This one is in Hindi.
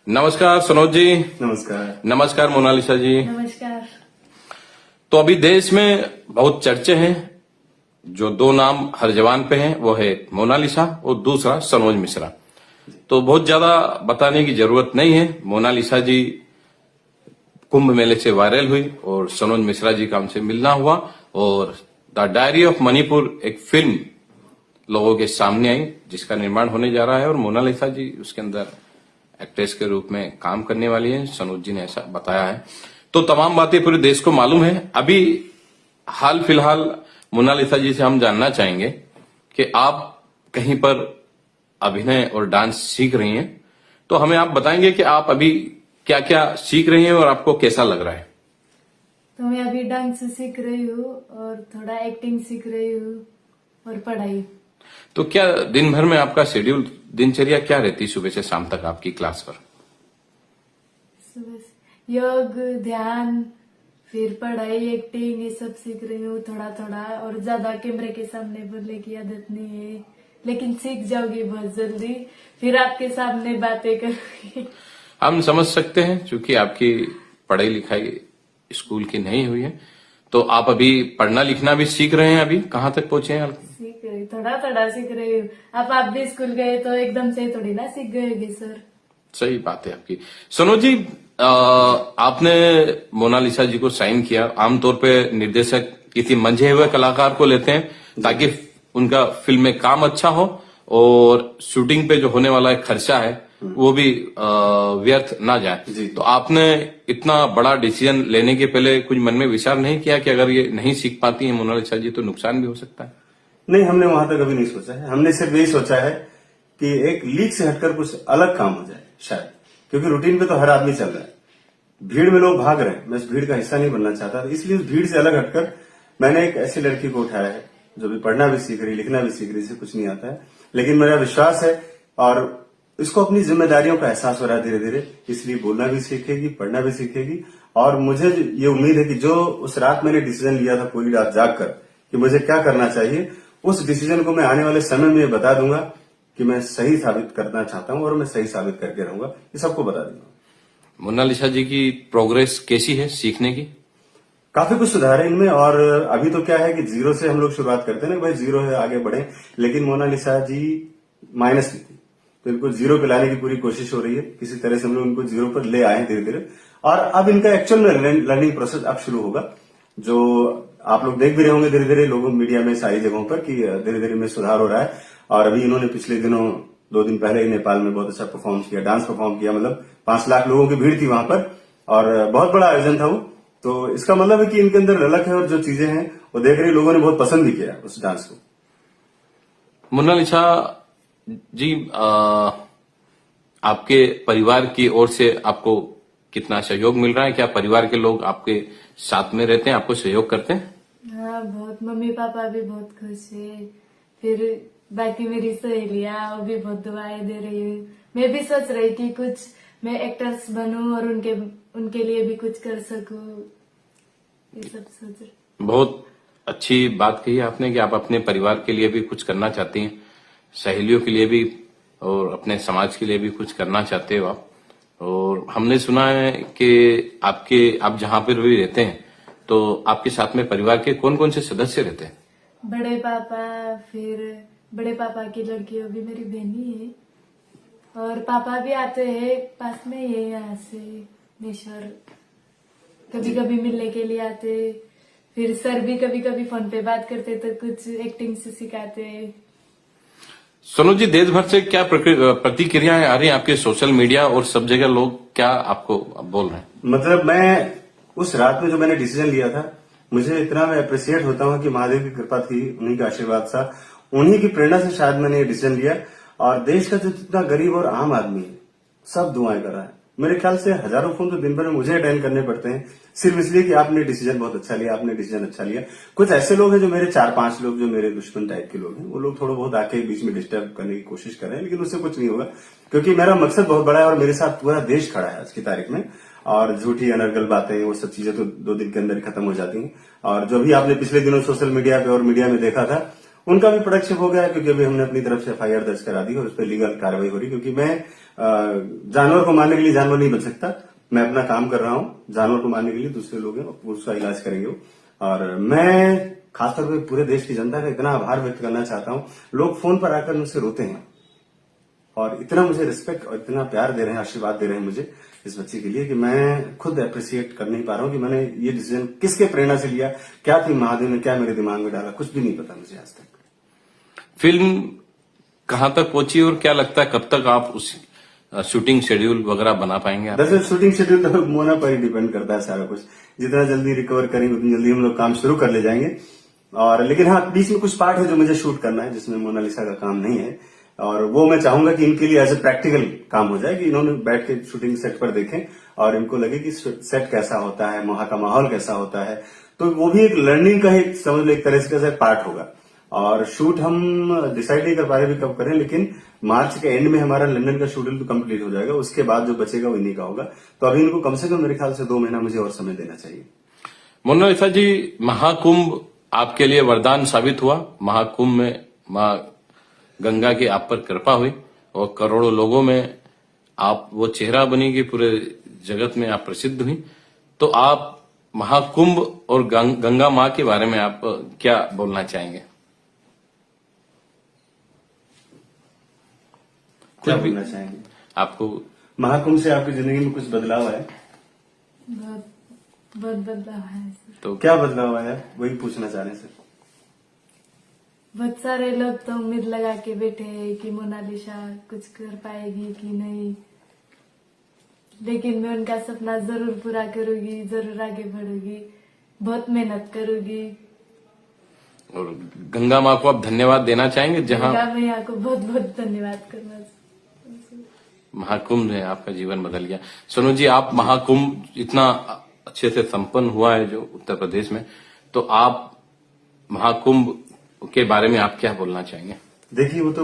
नमस्कार सनोज जी। नमस्कार। नमस्कार मोनालिसा जी। नमस्कार। तो अभी देश में बहुत चर्चे हैं, जो दो नाम हर जबान पे हैं वो है मोनालिसा और दूसरा सनोज मिश्रा। तो बहुत ज्यादा बताने की जरूरत नहीं है। मोनालिसा जी कुंभ मेले से वायरल हुई और सनोज मिश्रा जी का उनसे मिलना हुआ और द डायरी ऑफ मणिपुर एक फिल्म लोगों के सामने आई जिसका निर्माण होने जा रहा है और मोनालिसा जी उसके अंदर एक्ट्रेस के रूप में काम करने वाली है। सनोज जी ने ऐसा बताया है। तो तमाम बातें पूरे देश को मालूम है। अभी हाल फिलहाल मोनालिसा जी से हम जानना चाहेंगे कि आप कहीं पर अभिनय और डांस सीख रही हैं, तो हमें आप बताएंगे कि आप अभी क्या क्या सीख रही हैं और आपको कैसा लग रहा है। तो मैं अभी डांस सीख रही हूँ और थोड़ा एक्टिंग सीख रही हूँ और पढ़ाई। तो क्या दिन भर में आपका शेड्यूल दिनचर्या क्या रहती सुबह से शाम तक आपकी क्लास पर? सुबह से योग, ध्यान, फिर पढ़ाई, एक्टिंग, ये सब सीख रही हूँ थोड़ा थोड़ा। और ज्यादा कैमरे के सामने बोलने की आदत नहीं है, लेकिन सीख जाऊंगी बहुत जल्दी। फिर आपके सामने बातें करूंगी। हम समझ सकते हैं, क्योंकि आपकी पढ़ाई लिखाई स्कूल की नहीं हुई है, तो आप अभी पढ़ना लिखना भी सीख रहे हैं। अभी कहाँ तक पहुंचे हैं? सीख रही, थोड़ा थोड़ा सीख रही हूँ। अब आप भी स्कूल गए तो एकदम से थोड़ी ना सीख गए सर। सही बात है आपकी। सनोज जी, आपने मोनालिसा जी को साइन किया। आमतौर पे निर्देशक किसी मंझे हुए कलाकार को लेते हैं ताकि उनका फिल्म में काम अच्छा हो और शूटिंग पे जो होने वाला एक खर्चा है वो भी व्यर्थ ना जाए। तो आपने इतना बड़ा डिसीजन लेने के पहले कुछ मन में विचार नहीं किया कि अगर ये नहीं सीख पाती है मोनालिसा जी तो नुकसान भी हो सकता है? नहीं, हमने वहां तक अभी नहीं सोचा है। हमने सिर्फ यही सोचा है कि एक लीक से हटकर कुछ अलग काम हो जाए शायद, क्योंकि रूटीन पे तो हर आदमी चल रहा है। भीड़ में लोग भाग रहे हैं, मैं उस भीड़ का हिस्सा नहीं बनना चाहता, तो इसलिए उस भीड़ से अलग हटकर मैंने एक ऐसी लड़की को उठाया है जो भी पढ़ना भी सीख रही, लिखना भी सीख रही, जिसे कुछ नहीं आता है, लेकिन मेरा विश्वास है और इसको अपनी जिम्मेदारियों का एहसास हो रहा है धीरे धीरे, इसलिए बोलना भी सीखेगी, पढ़ना भी सीखेगी। और मुझे ये उम्मीद है कि जो उस रात मैंने डिसीजन लिया था पूरी रात जागकर कि मुझे क्या करना चाहिए, उस डिसीजन को मैं आने वाले समय में बता दूंगा कि मैं सही साबित करना चाहता हूं और मैं सही साबित करके रहूंगा, ये सबको बता दूंगा। मोनालिसा जी की प्रोग्रेस कैसी है सीखने की? काफी कुछ सुधार है इनमें। और अभी तो क्या है कि जीरो से हम लोग शुरुआत करते हैं ना, भाई जीरो है आगे बढ़े, लेकिन मोनालिसा जी माइनस में थी, तो इनको जीरो पे लाने की पूरी कोशिश हो रही है। किसी तरह से हम लोग इनको जीरो पर ले आए धीरे धीरे, और अब इनका एक्चुअल में लर्निंग प्रोसेस अब शुरू होगा, जो आप लोग देख भी रहे होंगे धीरे धीरे लोगों मीडिया में सारी जगहों पर कि धीरे धीरे में सुधार हो रहा है। और अभी इन्होंने पिछले दिनों 2 दिन पहले ही नेपाल में बहुत अच्छा परफॉर्म किया, डांस परफॉर्म किया। मतलब 5 लाख लोगों की भीड़ थी वहां पर और बहुत बड़ा आयोजन था वो। तो इसका मतलब है कि इनके अंदर ललक है और जो चीजें हैं वो देख रही लोगों ने बहुत पसंद भी किया उस डांस को। मोनालिसा जी, आपके परिवार की ओर से आपको कितना सहयोग मिल रहा है? क्या परिवार के लोग आपके साथ में रहते हैं, आपको सहयोग करते हैं? हाँ, बहुत। मम्मी पापा भी बहुत खुश है। फिर बाकी मेरी सहेलियां, वो भी बहुत दुआएं दे रही है। मैं भी सोच रही कि कुछ मैं एक्टर्स बनूं और उनके लिए भी कुछ कर सकूं, ये सब सोच रही। बहुत अच्छी बात कही आपने कि आप अपने परिवार के लिए भी कुछ करना चाहती हैं, सहेलियों के लिए भी और अपने समाज के लिए भी कुछ करना चाहते हो आप। और हमने सुना है कि आप जहां पर भी रहते हैं तो आपके साथ में परिवार के कौन कौन से सदस्य रहते हैं? बड़े पापा, फिर बड़े पापा की लड़की, वो भी मेरी बहनी है। और पापा भी आते हैं, पास में ही है यहाँ से नेश्वर, कभी कभी मिलने के लिए आते। फिर सर भी कभी कभी फोन पे बात करते तो कुछ एक्टिंग से सिखाते। सनोज जी, देश भर से क्या प्रतिक्रियाएं आ रही हैं आपके सोशल मीडिया और सब जगह लोग क्या आपको बोल रहे हैं? मतलब मैं उस रात में जो मैंने डिसीजन लिया था, मुझे इतना मैं अप्रिशिएट होता हूँ कि महादेव की कृपा थी, उन्हीं का आशीर्वाद था, उन्हीं की प्रेरणा से शायद मैंने ये डिसीजन लिया। और देश का जो जितना गरीब और आम आदमी है सब दुआएं कर रहा है। मेरे ख्याल से हजारों फोन तो दिन भर में मुझे अटेंड करने पड़ते हैं, सिर्फ इसलिए कि आपने डिसीजन बहुत अच्छा लिया, आपने डिसीजन अच्छा लिया। कुछ ऐसे लोग हैं जो मेरे 4-5 लोग जो मेरे दुश्मन टाइप के लोग हैं, वो लोग थोड़ा बहुत आके बीच में डिस्टर्ब करने की कोशिश कर रहे हैं, लेकिन उससे कुछ नहीं होगा, क्योंकि मेरा मकसद बहुत बड़ा है और मेरे साथ पूरा देश खड़ा है आज की तारीख में। और झूठी अनर्गल बातें, वो सब चीजें तो 2 दिन के अंदर खत्म हो जाती हैं। और जो भी आपने पिछले दिनों सोशल मीडिया पे और मीडिया में देखा था, उनका भी पदक्षेप हो गया है, क्योंकि अभी हमने अपनी तरफ से FIR दर्ज करा दी और उस पर लीगल कार्रवाई हो रही, क्योंकि मैं जानवर को मारने के लिए जानवर नहीं बन सकता। मैं अपना काम कर रहा हूं, जानवर को मारने के लिए दूसरे लोग हैं, उसका इलाज करेंगे वो। और मैं खासतौर पर पूरे देश की जनता का इतना आभार व्यक्त करना चाहता हूं। लोग फोन पर आकर मुझसे रोते हैं और इतना मुझे रिस्पेक्ट और इतना प्यार दे रहे हैं, आशीर्वाद दे रहे हैं मुझे इस बच्चे के लिए, कि मैं खुद अप्रिशिएट कर नहीं पा रहा हूं कि मैंने ये डिसीजन किसके प्रेरणा से लिया, क्या थी महादेव ने क्या मेरे दिमाग में डाला, कुछ भी नहीं पता मुझे आज तक। फिल्म कहाँ तक पहुंची और क्या लगता है कब तक आप उस शूटिंग शेड्यूल वगैरह बना पाएंगे आप? दरअसल शूटिंग शेड्यूल तो मोना पर ही डिपेंड करता है सारा कुछ। जितना जल्दी रिकवर करेंगे उतनी जल्दी हम लोग काम शुरू कर ले जाएंगे। और लेकिन हाँ, बीच में कुछ पार्ट है जो मुझे शूट करना है, जिसमें मोनालिसा का काम नहीं है, और वो मैं चाहूंगा कि इनके लिए एज ए प्रैक्टिकल काम हो जाए, कि इन्होंने बैठ के शूटिंग सेट पर देखें और इनको लगे कि सेट कैसा होता है, वहां का माहौल कैसा होता है। तो वो भी एक लर्निंग का एक समझ लो एक तरह से पार्ट होगा। और शूट हम डिसाइड नहीं कर पा रहे भी कब करें, लेकिन मार्च के एंड में हमारा लंदन का शेड्यूल तो कंप्लीट हो जाएगा। उसके बाद जो बचेगा वो इन्हीं का होगा। तो अभी इनको कम से कम मेरे ख्याल से 2 महीना मुझे और समय देना चाहिए। मोनालिसा जी, महाकुंभ आपके लिए वरदान साबित हुआ। महाकुंभ में माँ गंगा की आप पर कृपा हुई और करोड़ों लोगों में आप वो चेहरा बनी कि पूरे जगत में आप प्रसिद्ध हुई। तो आप महाकुंभ और गंगा माँ के बारे में आप क्या बोलना चाहेंगे? क्या बोलना चाहेंगे? आपको महाकुंभ से आपकी जिंदगी में कुछ बदलाव है? बहुत बहुत बदलाव है। तो क्या बदलाव आया, वही पूछना चाह रहे हैं सर। बहुत सारे लोग तो उम्मीद लगा के बैठे हैं कि मोनालिसा कुछ कर पाएगी कि नहीं, लेकिन मैं उनका सपना जरूर पूरा करूंगी, जरूर आगे बढ़ूंगी, बहुत मेहनत करूंगी। और गंगा माँ को आप धन्यवाद देना चाहेंगे, जहाँ गंगा मैया को बहुत बहुत धन्यवाद करना। महाकुंभ ने आपका जीवन बदल गया। सोनू जी, आप महाकुंभ इतना अच्छे से संपन्न हुआ है जो उत्तर प्रदेश में, तो आप महाकुंभ के बारे में आप क्या बोलना चाहेंगे? देखिए, वो तो